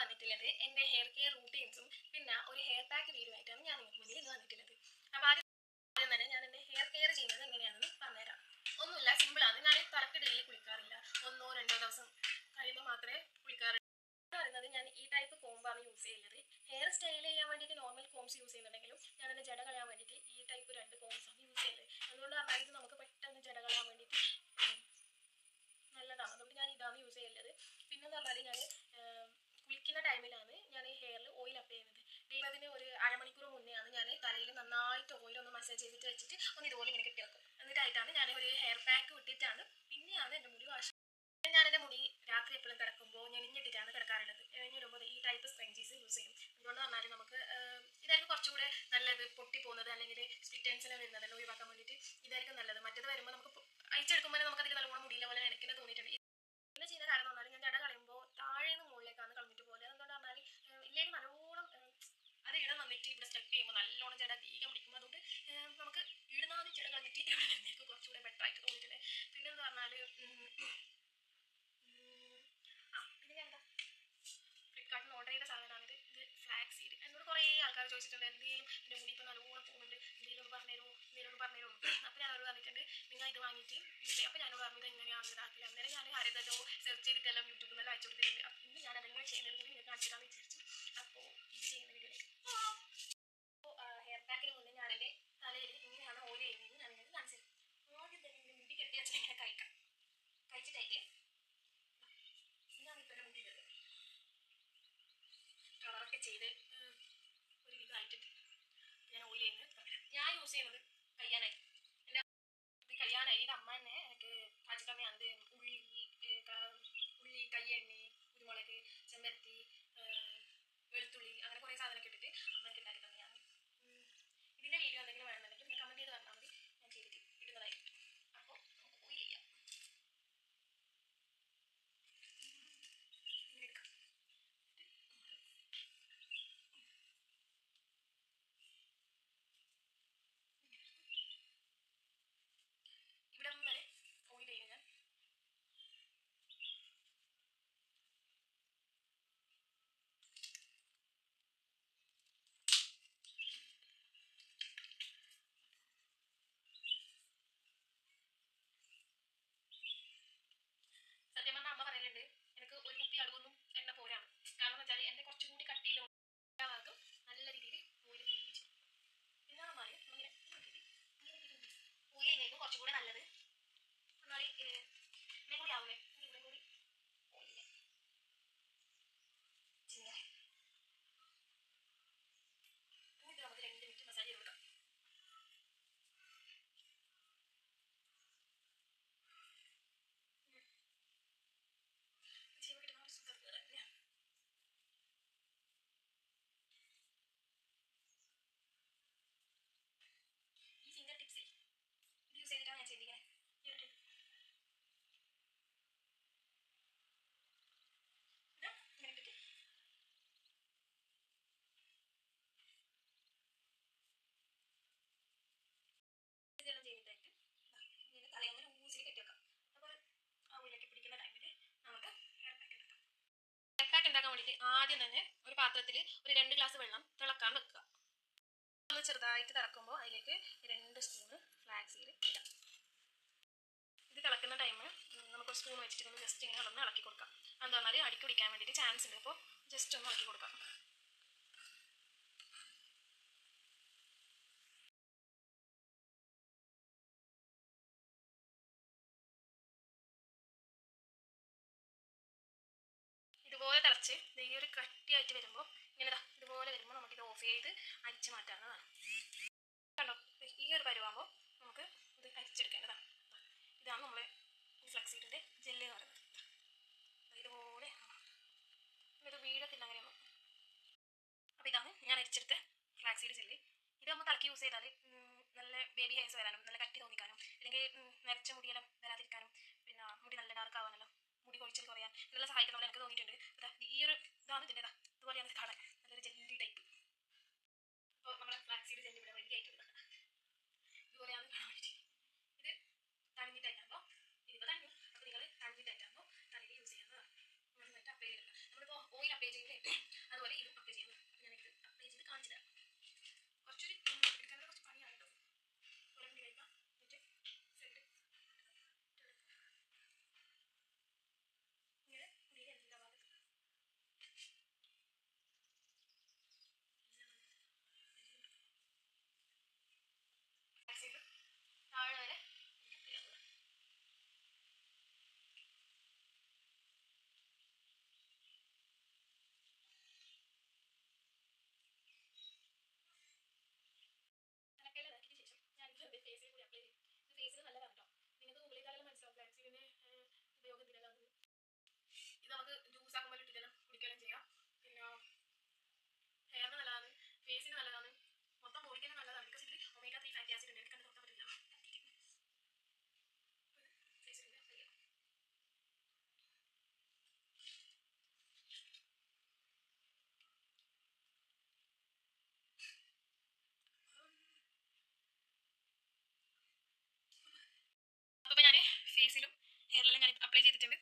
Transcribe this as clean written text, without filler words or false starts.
വന്നിട്ടുള്ളത് എൻ്റെ hair care റൂട്ടീൻസും പിന്നെ ഒരു ഹെയർ പാക്ക് വീഡിയോ ആയിട്ടാണ് ഞാൻ നിങ്ങൾക്ക് മുന്നിൽ ഇന്ന് വന്നിട്ടുള്ളത്. അപ്പോൾ ആദ്യം തന്നെ ഞാൻ എൻ്റെ ഹെയർ കെയർ ചെയ്യുന്നത് എങ്ങനെയാണെന്ന് പറഞ്ഞുതരാം. ഒന്നുമില്ല, സിമ്പിളാണ്. ഞാൻ തലക്ക് ഡെയിലി കുളിക്കാറില്ല, 1-2 ദിവസം കഴിയുമ്പോൾ മാത്രമേ കുളിക്കാറുള്ളൂ. പറയുന്നത് ഞാൻ ഈ ടൈപ്പ് കോമ്പാണ് യൂസ് ചെയ്യുന്നത്. ഹെയർ സ്റ്റൈൽ ചെയ്യാൻ വേണ്ടിയിട്ട് നോർമൽ കോംസ് യൂസ് ചെയ്യുന്നുണ്ടെങ്കിലും ഞാൻ എൻ്റെ ജട കളയാൻ വേണ്ടിയിട്ട് ഈ ടൈപ്പ് 2 കോംസാണ് യൂസ് ചെയ്യുന്നത്. അതുകൊണ്ട് പറഞ്ഞാൽ ഇത് നമുക്ക് പെട്ടെന്ന് ജട കളയാൻ വേണ്ടിയിട്ട് നല്ലതാണ്. അതുകൊണ്ട് ഞാൻ ഇതാണ് യൂസ് ചെയ്യുന്നത്. പിന്നെന്ന് പറഞ്ഞാൽ ഞാൻ കുളിക്കുന്ന ടൈമിലാണ് ഞാൻ ഈ ഹെയറിൽ ഓയിൽ അപ്ലൈ ചെയ്യുന്നത്. അതിന് ഒരു അരമണിക്കൂർ മുന്നെയാണ് ഞാൻ തലയിൽ നന്നായിട്ട് ഓയിലൊന്ന് മസാജ് ചെയ്തിട്ട് വെച്ചിട്ട് ഒന്ന് ഇതുപോലെ ഇങ്ങനെ കെട്ടി വെക്കും. എന്നിട്ടായിട്ടാണ് ഞാൻ ഒരു ഹെയർ പാക്ക് ഇട്ടിട്ടാണ് പിന്നെയാണ് എൻ്റെ മുടി വാഷ്. ഞാൻ എൻ്റെ മുടി രാത്രി എപ്പോഴും കിടക്കുമ്പോൾ ഞെളിഞ്ഞിട്ടിട്ടാണ് കിടക്കാറുള്ളത്. ഞെളിഞ്ഞിടുമ്പോൾ ഈ ടൈപ്പ് സ്ട്രെഞ്ചീസ് യൂസ് ചെയ്യും. അതുകൊണ്ട് പറഞ്ഞാൽ നമുക്ക് ഇതായിരിക്കും കുറച്ചുകൂടെ നല്ലത്. പൊട്ടി പോകുന്നത് അല്ലെങ്കിൽ സ്പ്ലിറ്റ് എൻഡ്സിനെ വരുന്നതെല്ലാം ഒഴിവാക്കാൻ വേണ്ടിയിട്ട് ഇതായിരിക്കും നല്ലത്. മറ്റേത് വരുമ്പോൾ നമുക്ക് അയച്ചെടുക്കുമ്പോൾ നമുക്ക് അതിൽ നല്ലോണം മുടിയില്ല പോലെ എനിക്കിനെ തോന്നിയിട്ടുണ്ട്. ഇങ്ങനെ ചെയ്യുന്ന കാര്യം എന്ന് പറഞ്ഞാൽ ഞാൻ ജട കളയുമ്പോൾ താഴേന്ന് മുകളിലേക്കാണ് കളഞ്ഞിട്ട് പോലെ. അതുകൊണ്ട് പറഞ്ഞാൽ ഇല്ലെങ്കിൽ നല്ലോണം അത് ഇടം വന്നിട്ട് ഇവിടെ സ്റ്റെപ്പ് ചെയ്യുമ്പോൾ നല്ലോണം ജട അധികം പിടിക്കും. അതുകൊണ്ട് നമുക്ക് ഇടുന്നാന്ന് ജട കളഞ്ഞിട്ട് ഇവിടെ വരുന്നേക്ക് കുറച്ചുകൂടെ ബെറ്റർ ആയിട്ട് തോന്നിയിട്ടുണ്ട്. പിന്നെന്ന് പറഞ്ഞാൽ പിന്നെ ഞാൻ എന്താ ഫ്ലിപ്കാർട്ടിൽ ഓർഡർ ചെയ്ത സാധനമാണിത്. ഇത് ഫ്ലാക്സ് സീഡ്. എന്നോട് കുറേ ആൾക്കാർ ചോദിച്ചിട്ടുണ്ട് എന്തെങ്കിലും എൻ്റെ മുടി ഇപ്പോൾ നല്ലോണം പോകുന്നുണ്ട്, എന്തെങ്കിലും പറഞ്ഞുതരുമോ. അപ്പോൾ ഞാൻ അവരോട് പറഞ്ഞിട്ടുണ്ട് നിങ്ങൾ ഇത് വാങ്ങിയിട്ട് യൂസ് ചെയ്യാം. അപ്പോൾ ഞാനോട് പറഞ്ഞത് എങ്ങനെയാണ് ഇതാക്കില്ല. അന്നേരം ഞാൻ ആരെന്തല്ലോ സെർച്ച് ചെയ്തിട്ടെല്ലാം യൂട്യൂബിൽ നിന്നെല്ലാം അയച്ചു കൊടുത്തിട്ടുണ്ട്. അപ്പം ഇന്ന് ഞാൻ അതെങ്ങനെ ചെയ്യുന്നത് കൂടി നിങ്ങൾക്ക് കാണിച്ചിട്ടാന്ന് വിചാരിച്ചു. അപ്പോൾ ഇത് ചെയ്യുന്ന വീഡിയോയിലേക്ക്. അപ്പോൾ ഹെയർ പാക്കിന് മുന്നേ ഞാനെൻ്റെ തലയിൽ ഇങ്ങനെയാണ് ഓയിൽ ചെയ്യുന്നതെന്ന് ഞാൻ നിങ്ങൾക്ക് കാണിച്ചു തരും. ആദ്യം തന്നെ ഇങ്ങനെ മുടി കെട്ടി വെച്ചിട്ട് ഇങ്ങനെ കഴിച്ചിട്ടായിട്ട് ഞാൻ ഇപ്പോൾ എൻ്റെ മുടിയിലത് കളറൊക്കെ ചെയ്ത് ഒരു ഇതായിട്ടുണ്ട്. ഞാൻ ഓയിൽ ചെയ്യുന്നത് ഞാൻ യൂസ് ചെയ്യുന്നത് കയ്യാനായി. എൻ്റെ കയ്യാനായി ഇത് അമ്മ തന്നെ എനിക്ക് കാച്ചിട്ടമ്മയാണ്. ഉള്ളി, കയ്യെണ്ണി, കുരുമുളക്, ചെമ്പരത്തി, വെളുത്തുള്ളി, അങ്ങനെ കുറേ സാധനമൊക്കെ ഇട്ടിട്ട് അമ്മ എനിക്ക് ഉണ്ടാക്കി തന്നെയാണ്. ഇതിൻ്റെ വീഡിയോ എന്തെങ്കിലും വേണമെന്നുണ്ടെങ്കിൽ നിങ്ങൾ കമൻറ്റ് ചെയ്ത് പറഞ്ഞാൽ മതി, ഞാൻ ചെയ്തിട്ട് ഇടുന്നതായിരിക്കും. അപ്പോൾ നമുക്ക് ഓയിൽ ചെയ്യാം. ഇങ്ങനെ എടുക്കാം. ഇവിടെ വരെ ഓയിൽ ചെയ്യും ഞാൻ. സത്യം പറഞ്ഞാൽ അമ്മ പറയലുണ്ട് എനിക്ക് ഒരു കുപ്പി അളവൊന്നും എണ്ണ പോരാണ്. കാരണം എന്ന് വെച്ചാൽ എന്നെ കുറച്ചും കൂടി കട്ടിയിലും നല്ല രീതിയിൽ ഓയിൽ തേച്ച് പിന്നെ പറഞ്ഞാൽ ഇങ്ങനെ ഓയിൽ ചെയ്യുന്നതായിരിക്കും കുറച്ചും കൂടെ നല്ലത്. എന്നാൽ ഇങ്ങനെ കൂടി ആവില്ലേ, ഇവിടെ കൂടി ഓയിൽ ചെയ്യാം. എന്നിട്ട് നമുക്ക് 2 മിനിറ്റ് മസാജ് ചെയ്ത് കൊടുക്കാം. ചെയ്യുമ്പോൾ കിട്ടുന്ന ഒരു സുഖം തന്നെയാണ്. ഈ ഫിംഗർ ടിപ്സിൽ ഇത് യൂസ് ചെയ്തിട്ടാണ് ഞാൻ ചെയ്തിരിക്കുന്നത്. ഇങ്ങനെ ഇട്ടിട്ട് ഇതെല്ലാം ചെയ്തിട്ടായിട്ട് ഇങ്ങനെ തലയൊന്ന് ലൂസിൽ കെട്ടി വെക്കാം. അപ്പോൾ ആ ഉള്ളിലേക്ക് പിടിക്കുന്ന ടൈമിൽ നമുക്ക് ഹെയർ പാക്ക് എടുക്കാം. ഹെയർ പാക്ക് ഉണ്ടാക്കാൻ വേണ്ടിയിട്ട് ആദ്യം തന്നെ ഒരു പാത്രത്തിൽ ഒരു 2 ഗ്ലാസ് വെള്ളം തിളക്കാൻ വെക്കുക. ഒന്ന് ചെറുതായിട്ട് തിളക്കുമ്പോൾ അതിലേക്ക് 2 സ്പൂണ് ഫ്ലാക്സ് സീഡ് ഇടാം. ഇത് തിളക്കുന്ന ടൈം നമുക്കൊരു സ്പൂൺ വെച്ചിട്ട് ജസ്റ്റ് ഇങ്ങനെ ഒന്ന് ഇളക്കി കൊടുക്കാം. എന്താ പറഞ്ഞാൽ അടിക്ക് പിടിക്കാൻ വേണ്ടിയിട്ട് ചാൻസ് ഉണ്ട്. അപ്പോൾ ജസ്റ്റ് ഒന്ന് ഇളക്കി കൊടുക്കാം. ഇതുപോലെ തിളച്ച് ഈ ഒരു കട്ടിയായിട്ട് വരുമ്പോൾ ഇങ്ങനെ ഇതുപോലെ വരുമ്പോൾ നമുക്കിത് ഓഫ് ചെയ്ത് അരിച്ച് മാറ്റാവുന്നതാണ്. കണ്ടോ, ഈ ഒരു പരുവാകുമ്പോൾ നമുക്ക് ഇത് അരിച്ചെടുക്കേണ്ടതാണ്. ഇതാണ് നമ്മളെ ഫ്ലാക്സ് സീഡിൻ്റെ ജെല്ല് എന്ന് പറയുന്നത്. ഇതുപോലെ ഇത് വീഴത്തില്ല അങ്ങനെയൊന്നും. അപ്പോൾ ഇതാണ് ഞാൻ അരിച്ചെടുത്ത ഫ്ലാക്സ് സീഡ് ജെല്ല്. ഇത് നമ്മൾ തലക്ക് യൂസ് ചെയ്താൽ നല്ല ബേബി ഹെയർസ് വരാനും നല്ല കട്ടി തോന്നിക്കാനും അല്ലെങ്കിൽ നിറച്ച മുടിയെല്ലാം വരാതിരിക്കാനും പിന്നെ മുടി നല്ല ഡാർക്ക് ആവാനല്ലോ മുടി കൊഴിച്ചിൽ കുറയാൻ നല്ല സഹായിക്കുന്ന പോലെ എനിക്ക് തോന്നിയിട്ടുണ്ട്. ഈ ഒരു ഇതാണ് ഇതിൻ്റെ ഇതുപോലെയാണ് ഇത് കാണാൻ നല്ലൊരു ജെല്ലി ടൈപ്പ്. അപ്പോൾ നമ്മുടെ ഫ്ലാക്സ് സീഡ് ജെല്ലി ഇവിടെ റെഡി ആയിട്ടുണ്ട്. ഇതുപോലെയാണ് കാണാൻ വേണ്ടിയിട്ട്. ഇത് തണിഞ്ഞിട്ടായിട്ടാകുമ്പോൾ ഇതിപ്പോൾ തണിഞ്ഞു. അപ്പോൾ നിങ്ങൾ തണിഞ്ഞിട്ടായിട്ടാകുമ്പോൾ തലയിൽ യൂസ് ചെയ്യുന്നതാണ്. നന്നായിട്ട് അപ്ലൈ ചെയ്തിട്ടുണ്ട്. നമ്മളിപ്പോൾ ഓയിൽ അപ്ലൈ ചെയ്യില്ലേ, താഴെ വരെ തലക്കയിൽ ഇതാക്കിയതിന് ശേഷം ഞാൻ ഇത് ഫേസിൽ കൂടി അപ്ലൈ ചെയ്യും. ഇത് ഫേസിന് നല്ലതാണ് കേട്ടോ. നിങ്ങൾക്ക് ഗൂഗിളിൽ മനസ്സിലാവും ഫ്ലാക്സീഡിന്റെ ഉപയോഗം ഇതിനെല്ലാം. ഇത് നമുക്ക് ജ്യൂസ് ആക്കുമ്പോൾ ഇട്ടിട്ടെല്ലാം കുടിക്കുകയും ചെയ്യാം. പിന്നെ ഹെയറിന് നല്ലതാണ്, ഫേസിന് നല്ലതാണ്, മൊത്തം ബോഡിക്ക് തന്നെ നല്ലതാണ്. ബിക്കോസ് ഇതിൽ ഒമേഗ 3 ഫാറ്റി ആസിഡ് ഉണ്ട്. എനിക്ക് കണ്ട് നോക്കാൻ പറ്റില്ല. ഫേസിൻ്റെ അപ്പോൾ ഞാൻ ഫേസിലും ഹെയറിലെല്ലാം ഞാൻ അപ്ലൈ ചെയ്തിട്ടുണ്ട്.